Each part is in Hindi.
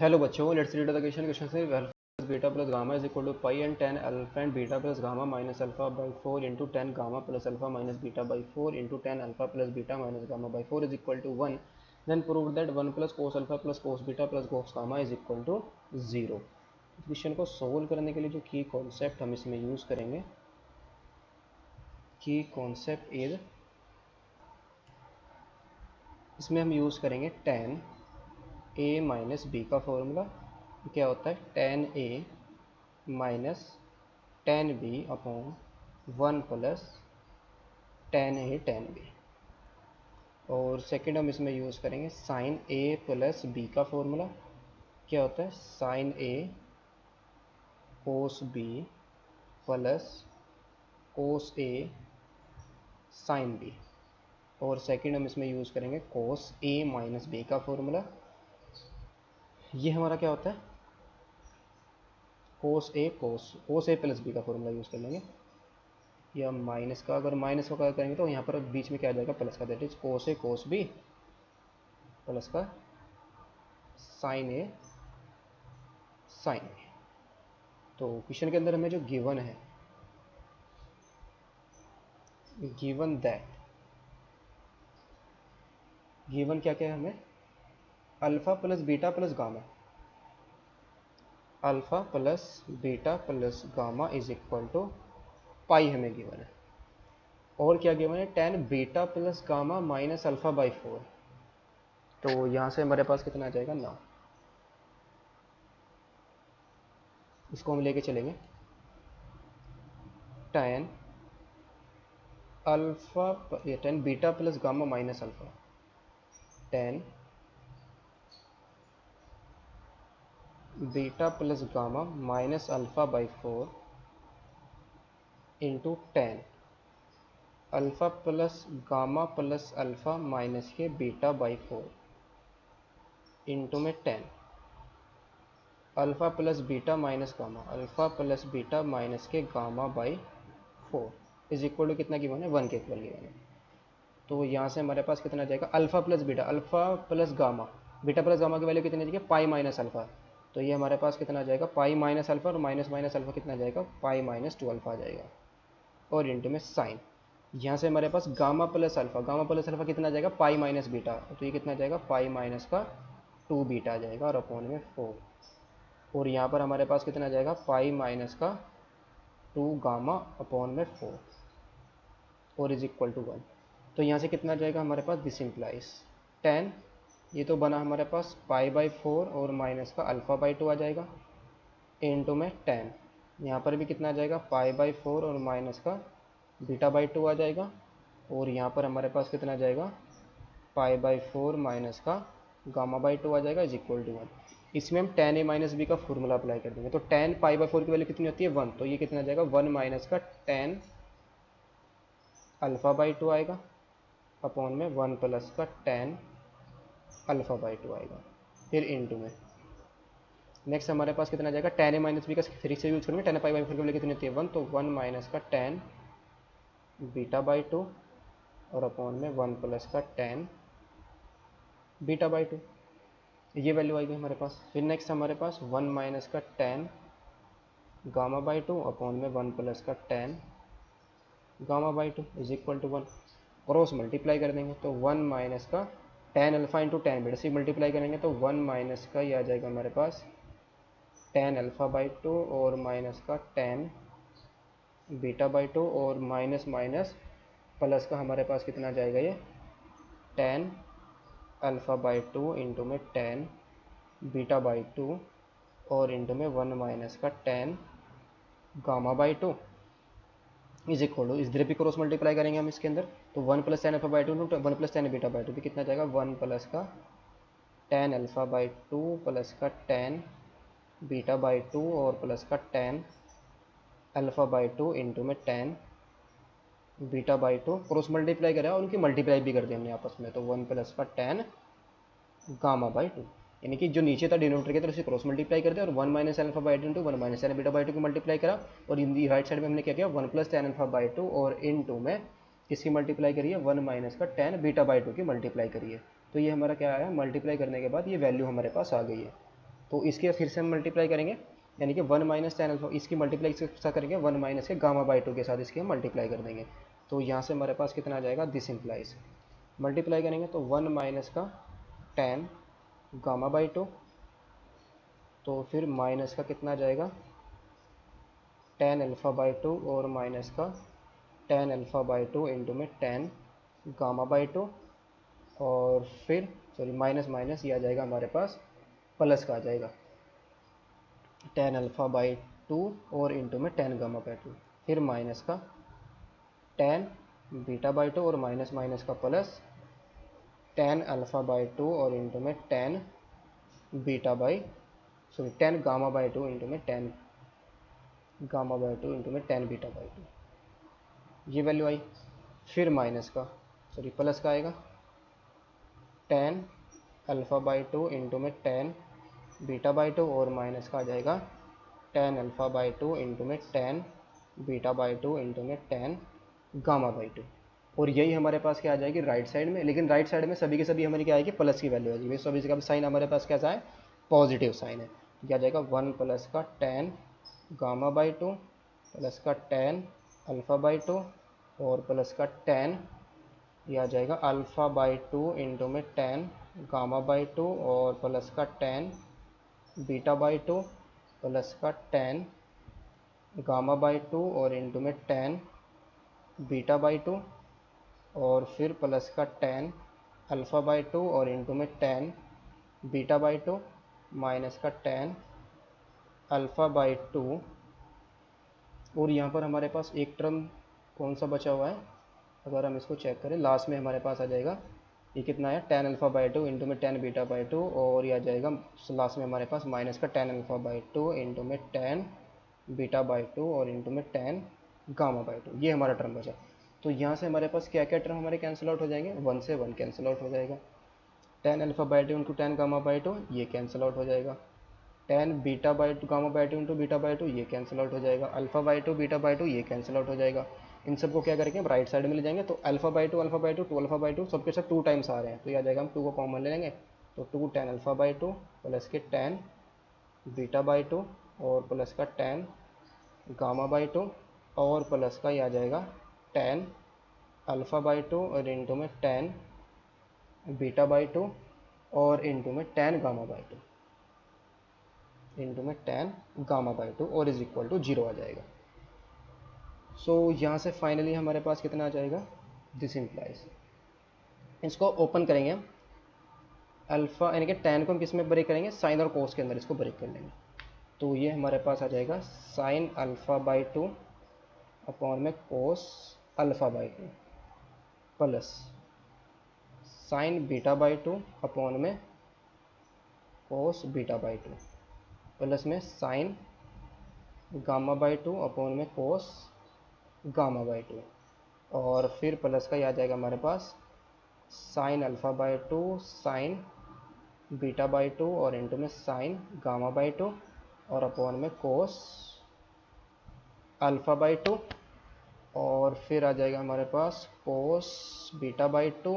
हेलो बच्चों, let's read the question. Question say alpha beta plus gamma is equal to pi and tan alpha and beta plus gamma minus alpha by 4 into tan gamma plus alpha minus beta by 4 into tan alpha plus beta minus gamma by 4 is equal to 1। Then prove that 1 plus cos alpha plus cos beta plus cos gamma is equal to 0। इस क्वेश्चन को सोल्व करने के लिए जो की कॉन्सेप्ट हम इसमें यूज़ करेंगे, की कॉन्सेप्ट इज, इसमें हम यूज़ करेंगे टेन ए माइनस बी का फॉर्मूला। क्या होता है? Tan A minus tan B upon 1 plus tan A tan B. और सेकेंड हम इसमें यूज़ करेंगे साइन ए प्लस बी का फॉर्मूला। क्या होता है? Sine A cos B plus cos A sine B. और सेकेंड हम इसमें यूज़ करेंगे कोस ए माइनस बी का फॉर्मूला। ये हमारा क्या होता है? कोस ए प्लस बी का फॉर्मूला यूज़ कर लेंगे, या माइनस का, अगर माइनस का करेंगे तो यहाँ पर बीच में क्या आ जाएगा? प्लस का, that is cos A cos B plus का साइन ए साइन ए। तो क्वेश्चन के अंदर हमें जो गिवन है, गिवन दैट, गिवन क्या क्या है हमें? Alpha plus beta plus gamma, alpha plus beta plus gamma is equal to pi हमें गिवन है। और क्या गिवन है? Tan beta plus gamma minus alpha by 4। तो यहाँ से हमारे पास कितना आ जाएगा? 9। इसको हम लेके चलेंगे tan alpha, tan beta plus gamma minus alpha, tan beta plus gamma minus alpha by 4 into tan alpha plus gamma plus alpha minus के बीटा बाई 4 इंटू में tan alpha plus beta minus gamma, alpha plus beta minus के gamma by 4 is equal to कितना गिवन है? 1 के इक्वल गिवन है। तो यहाँ से हमारे पास कितना जाएगा? Alpha plus beta, alpha plus gamma, beta plus gamma की वैल्यू कितनी जाएगी? Pi minus alpha. तो ये हमारे पास कितना जाएगा? पाई माइनस अल्फा, और माइनस माइनस अल्फा कितना जाएगा? पाई माइनस 2 अल्फा आ जाएगा। और इंटू में साइन, यहाँ से हमारे पास गामा प्लस अल्फा कितना जाएगा? Pi minus beta. तो ये कितना जाएगा? पाई माइनस का 2 बीटा आ जाएगा, और अपॉन में 4। और यहाँ पर हमारे पास कितना जाएगा? पाई माइनस का 2 गामा अपॉन में 4 और इज इक्वल टू 1। तो यहाँ से कितना जाएगा हमारे पास? दिस इम्प्लाइज टेन, ये तो बना हमारे पास पाई बाई 4 और माइनस का अल्फ़ा बाई 2 आ जाएगा, इंटू में टेन, यहाँ पर भी कितना आ जाएगा? पाई बाई 4 और माइनस का बीटा बाई 2 आ जाएगा। और यहाँ पर हमारे पास कितना जाएगा? पाई बाई 4 माइनस का गामा बाई 2 आ जाएगा, इज इक्वल टू 1। इसमें हम टेन ए माइनस बी का फॉर्मूला अप्लाई कर देंगे। तो टेन पाई बाई 4 की वैल्यू कितनी होती है? 1। तो ये कितना आ जाएगा? 1 माइनस का टेन अल्फ़ा बाई 2 आएगा, अपॉन में 1 प्लस का टेन अल्फ़ा बाई 2 आएगा, फिर इंटू में नेक्स्ट हमारे पास कितना आ जाएगा? टेन ए माइनस बी का फिर से यूज करेंगे। टेन पाई बाई 4 की वैल्यू कितनी होती है? 1। तो 1 माइनस का टेन बीटा बाई 2 और अपॉन में 1 प्लस का टेन बीटा बाई 2, ये वैल्यू आएगी हमारे पास। फिर नेक्स्ट हमारे पास 1 माइनस का टेन गामा बाई 2 अपॉन में 1 प्लस का tan gamma by 2 is equal to 1। Cross multiply कर देंगे तो 1 माइनस का tan alpha into tan beta से मल्टीप्लाई करेंगे तो 1 माइनस का ये आ जाएगा हमारे पास टेन अल्फा बाई 2 और माइनस का टेन बीटा बाई 2 और माइनस माइनस प्लस का हमारे पास कितना आ जाएगा? ये टेन अल्फ़ा बाई 2 इंटू में टेन बीटा बाई 2 और इंटू में 1 माइनस का tan gamma by 2 is equal to, इस तरह भी क्रॉस मल्टीप्लाई करेंगे हम इसके अंदर तो 1 plus tan alpha by 2 into 1 plus ten beta by 2 भी कितना जाएगा? 1 प्लस का टेन अल्फ़ा बाई 2 प्लस का टेन बीटा बाई 2 और प्लस का टेन अल्फ़ा बाई 2 इंटू में tan beta by 2 cross multiply करा और उनकी मल्टीप्लाई भी कर दी हमने आपस में, तो 1 प्लस का टेन गामा बाई 2, यानी कि जो नीचे था डिनोमिनेटर के तरफ से क्रॉस मल्टीप्लाई कर दिया और 1 minus alpha by 2 into 1 minus ten beta by 2 की मल्टीप्लाई करा, और इन दी राइट साइड में हमने क्या किया? 1 प्लस टेन अल्फा बाई 2 और इन टू में किसकी मल्टीप्लाई करिए? 1 माइनस का टेन बीटा बाई 2 की मल्टीप्लाई करिए। तो ये हमारा क्या आया? मल्टीप्लाई करने के बाद ये वैल्यू हमारे पास आ गई है। तो इसके फिर से हम मल्टीप्लाई करेंगे, यानी कि 1 माइनस टेन अल्फा, इसकी मल्टीप्लाई इसके साथ करेंगे 1 माइनस के गामा बाई टू के साथ इसकी हम मल्टीप्लाई कर देंगे। तो यहाँ से हमारे पास कितना आ जाएगा, दिस इम्प्लाइज, मल्टीप्लाई करेंगे तो 1 माइनस का टेन गामा बाई टू, तो फिर माइनस का कितना आ जाएगा टेन अल्फ़ा बाई टू, और माइनस का ten alpha by two into में टेन गामा बाई टू, और फिर सॉरी माइनस माइनस ये आ जाएगा हमारे पास प्लस का आ जाएगा टेन अल्फ़ा बाई टू और इंटू में टेन गामा बाई टू, फिर माइनस का टेन बीटा बाई टू और माइनस माइनस का plus tan alpha by two और इंटू में tan beta by sorry tan gamma by two into में tan gamma by two into में टेन बीटा बाई टू, ये वैल्यू आई। फिर माइनस का सॉरी प्लस का आएगा tan alpha by two into में टेन बीटा बाई टू, और माइनस का आ जाएगा tan alpha by two into में tan beta by two into में टेन गामा बाई टू। और यही हमारे पास क्या आ जाएगी राइट साइड में, लेकिन राइट साइड में सभी के सभी हमारी क्या आएगी, प्लस की वैल्यू आ जाएगी। सभी का साइन हमारे पास कैसा है, पॉजिटिव साइन है। क्या आ जाएगा, वन प्लस का tan gamma by two plus का टेन अल्फ़ा बाई टू और प्लस का टेन, ये आ जाएगा अल्फ़ा बाई टू इंटू में टेन गामा बाई टू और प्लस का tan beta by two plus का टेन गामा बाई टू और इंटू में टेन बीटा बाई टू, और फिर प्लस का टेन अल्फ़ा बाई टू और इंटू में tan beta by two minus का टेन अल्फ़ा बाई टू, और यहाँ पर हमारे पास एक टर्म कौन सा बचा हुआ है, अगर हम इसको चेक करें लास्ट में हमारे पास आ जाएगा ये कितना है ten alpha by two into में टेन बीटा बाई टू, और ये आ जाएगा लास्ट में हमारे पास माइनस का ten alpha by two into में टेन बीटा बाई टू और इंटू में टेन गामा बाई टू, ये हमारा टर्म बचा। तो यहाँ से हमारे पास क्या क्या टर्म हमारे कैंसिल आउट हो जाएंगे, वन से वन कैंसिल आउट हो जाएगा, tan alpha by two into tan gamma by two ये कैंसिल आउट हो जाएगा, ten beta by to gamma by two into beta by two ये कैंसिल आउट हो जाएगा, alpha by to beta by two ये कैंसिल आउट हो जाएगा। इन सबको क्या करेंगे हम राइट साइड में ले जाएंगे, तो alpha by two alpha by two two alpha by two सबके साथ टू टाइम्स आ रहे हैं, तो ये आ जाएगा हम टू को कॉमन ले लेंगे, तो two tan alpha by two plus के टेन बीटा बाई टू और प्लस का टेन गामा बाई टू और प्लस का ये आ जाएगा टेन अल्फ़ा बाई टू और इंटू में टेन बीटा बाई टू और इंटू में tan gamma by two into में टेन गामा बाई टू और इज इक्वल टू जीरो आ जाएगा। सो यहाँ से फाइनली हमारे पास कितना आ जाएगा, दिस इम्प्लाइज, इसको ओपन करेंगे अल्फ़ा यानी कि टेन को हम किस में ब्रेक करेंगे, साइन और कोस के अंदर इसको ब्रेक कर लेंगे, तो ये हमारे पास आ जाएगा sine alpha by two upon में cos alpha by two plus sine beta by two upon में cos beta by two plus में sine gamma by two upon में कोस गामा बाई टू, और फिर प्लस का ये आ जाएगा हमारे पास sine alpha by two sine beta by two और इंटू में साइन गामा बाई टू और अपॉन में कोस अल्फ़ा बाई टू, और फिर आ जाएगा हमारे पास cos beta by two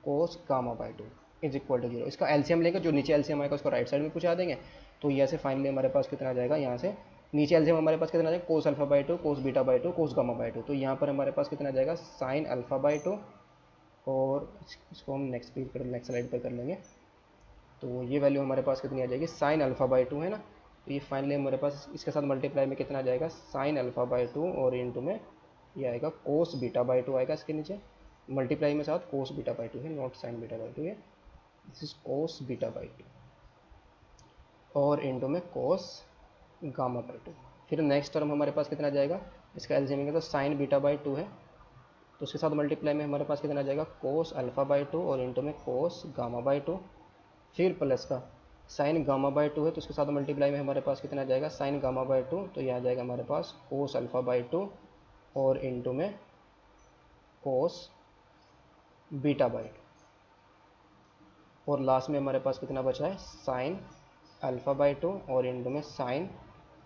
cos gamma by two is equal to zero. इसका एलसीएम लेकर जो नीचे एलसीएम आएगा उसको राइट साइड में पहुंचा देंगे, तो यहाँ से फाइनली हमारे पास कितना आ जाएगा, यहाँ से नीचे एलसीएम हमारे पास कितना आ जाएगा कोस alpha by two cos beta by two cos gamma by to, तो यहाँ पर हमारे पास कितना आ जाएगा साइन अल्फ़ा बाई टू, और इसको हम नेक्स्ट स्लाइड पर कर लेंगे, तो ये वैल्यू हमारे पास कितनी आ जाएगी साइन अल्फ़ा बाई टू है ना, तो ये फाइनली हमारे पास इसके साथ मल्टीप्लाई में कितना आ जाएगा साइन अल्फ़ा बाई टू और इंटू में ये आएगा कोस बीटा बाई टू आएगा इसके नीचे, मल्टीप्लाई में साथ कोस बीटा बाई टू है not sine beta by two है, this is cos beta by two और इंटू में कोस गामा बाई टू। फिर नेक्स्ट टर्म हमारे पास कितना आ जाएगा, इसका एलसीएम है तो साइन बीटा बाई टू है, तो उसके साथ मल्टीप्लाई में हमारे पास कितना आ जाएगा कोस अल्फ़ा बाई टू और इंटू में कोस गामा बाई टू, फिर प्लस का साइन गामा बाई टू है तो उसके साथ मल्टीप्लाई में हमारे पास कितना आ जाएगा साइन गामा बाई टू, तो यह आ जाएगा हमारे पास कोस अल्फ़ा बाई टू और इंटू में कोस बीटा बाई टू, और लास्ट में हमारे पास कितना बचा है साइन अल्फ़ा बाई टू और इंटू में साइन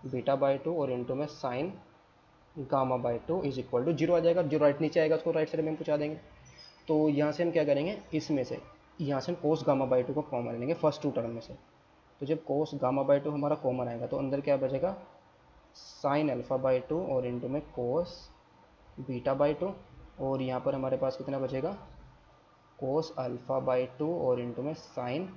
बीटा बाई टू और इंटू में sine gamma by two is equal to zero आ जाएगा। जो राइट नीचे आएगा उसको राइट साइड में हम पहुँचा देंगे, तो यहाँ से हम क्या करेंगे इसमें से यहाँ से हम कोस गामा बाई टू को कॉमन लेंगे फर्स्ट टू टर्म में से, तो जब कोस गामा बाई टू हमारा कॉमन आएगा तो अंदर क्या बचेगा, साइन अल्फ़ा बाई टू और इंटू में कोस बीटा बाई टू, और यहाँ पर हमारे पास कितना बचेगा, कोस अल्फ़ा बाई टू और इंटू में साइन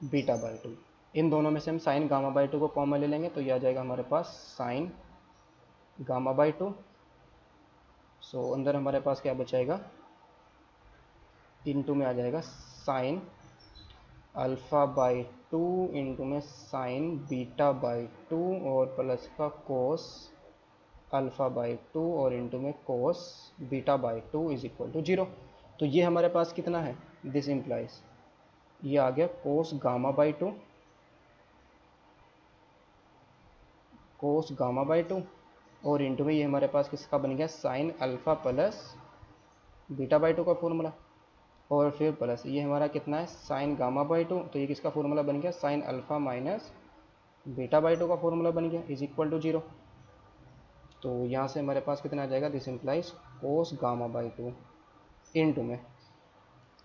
बीटा बाई टू। इन दोनों में से हम साइन गामा बाई टू को कॉमन ले लेंगे तो यह आ जाएगा हमारे पास साइन गामा बाई टू। सो अंदर हमारे पास क्या बचाएगा, इंटू में आ जाएगा sine alpha by two into में साइन बीटा बाई टू और प्लस का कोस अल्फ़ा बाई टू और इंटू में cos beta by two is equal to 0। तो ये हमारे पास कितना है, दिस इम्प्लाइज ये आ गया कोस gamma by two, cos gamma by two और इंटू में ये हमारे पास किसका बन गया, sine alpha plus beta by to का फॉर्मूला, और फिर प्लस ये हमारा कितना है, साइन गामा बाई टू, तो ये किसका फॉर्मूला बन गया, sine alpha minus beta by to का फॉर्मूला बन गया इज इक्वल टू 0। तो यहाँ से हमारे पास कितना आ जाएगा, this implies cos gamma by two into में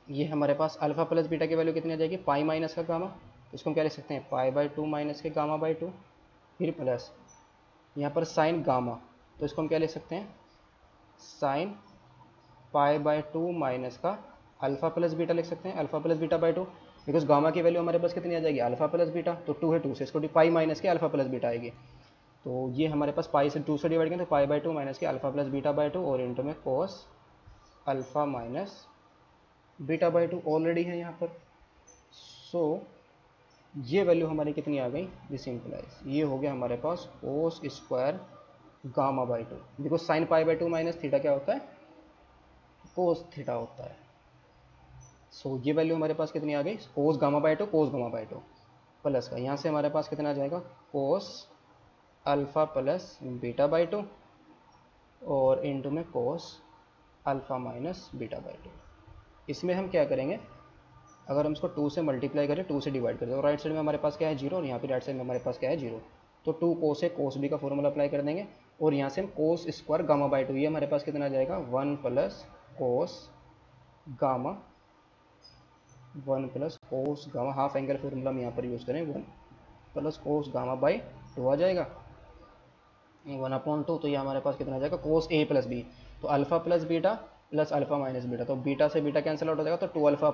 ये हमारे पास अल्फ़ा प्लस बीटा की वैल्यू कितनी आ जाएगी, पाई माइनस का गामा, तो इसको हम क्या लिख सकते हैं, पाई बाई टू माइनस के गामा बाई टू, फिर प्लस यहाँ पर साइन गामा, तो इसको हम क्या लिख सकते हैं, sign pi by two minus का अल्फ़ा प्लस बीटा लिख सकते हैं, alpha plus beta by two, because gamma की वैल्यू हमारे पास कितनी आ जाएगी, अल्फ़ा प्लस बीटा, तो 2 है 2 से इसको पाई माइनस के अल्फ़ा प्लस बीटा आएगी, तो ये हमारे पास पाई से 2 से डिवाइड करें तो पाई बाई टू माइनस के alpha plus beta by two और इंटू में cos alpha minus beta by to already है यहाँ पर। सो ये वैल्यू हमारी कितनी आ गई, दिस इम्प्लाइज ये हो गया हमारे पास cos square gamma by two, because sine pi by two minus theta क्या होता है, कोस थीटा होता है। सो ये वैल्यू हमारे पास कितनी आ गई, कोस gamma by two, cos gamma by two plus का यहाँ से हमारे पास कितना आ जाएगा, कोस alpha plus beta by two और इंटू में cos alpha minus beta by to. इसमें हम क्या करेंगे, अगर हम इसको 2 से मल्टीप्लाई करें, 2 से डिवाइड करें, तो राइट साइड में हमारे पास क्या है 0 और यहाँ पे राइट साइड में हमारे पास क्या है 0, तो 2 कोस है, कोस बी का फॉर्मूला अप्लाई कर देंगे और यहाँ से हम cos square gamma by two, ये हमारे पास कितना आ जाएगा 1 plus cos gamma, 1 plus cos gamma, half angle formula हम यहाँ पर यूज़ करें, 1 plus cos gamma by two आ जाएगा 1/2, तो ये हमारे पास कितना आ जाएगा कोस ए प्लस बी, तो alpha plus beta plus alpha minus beta, तो बीटा से बीटा कैंसिल आउट हो जाएगा, तो 2 अल्फ़ा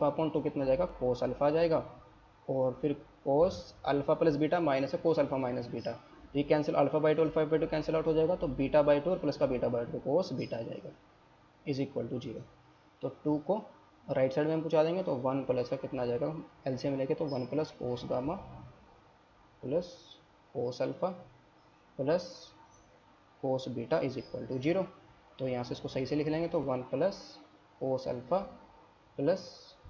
अपॉन 2 कितना जाएगा, कोस अल्फ़ा आ जाएगा, और फिर cos alpha plus beta minus है कोस अल्फ़ा माइनस बीटा, ये cancel alpha by two cancel out हो जाएगा, तो बीटा बाई टू और प्लस का beta by two cos beta आ जाएगा इज इक्वल टू 0। तो 2 को राइट साइड में हम पहुँचा देंगे तो 1 प्लस का कितना आ जाएगा, एलसीएम लेके तो 1 plus cos gamma plus cos alpha plus cos beta is equal to 0। तो यहाँ से इसको सही से लिख लेंगे तो 1 plus cos alpha plus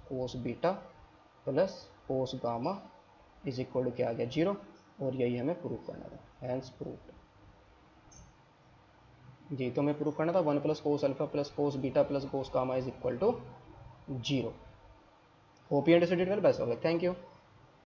cos beta plus cos gamma is equal to क्या आ गया 0, और यही हमें प्रूव करना था, हैंस प्रूव्ड। जी तो हमें प्रूव करना था 1 plus cos alpha plus cos beta plus cos gamma is equal to 0। Hope you understood it well, best of luck, thank you.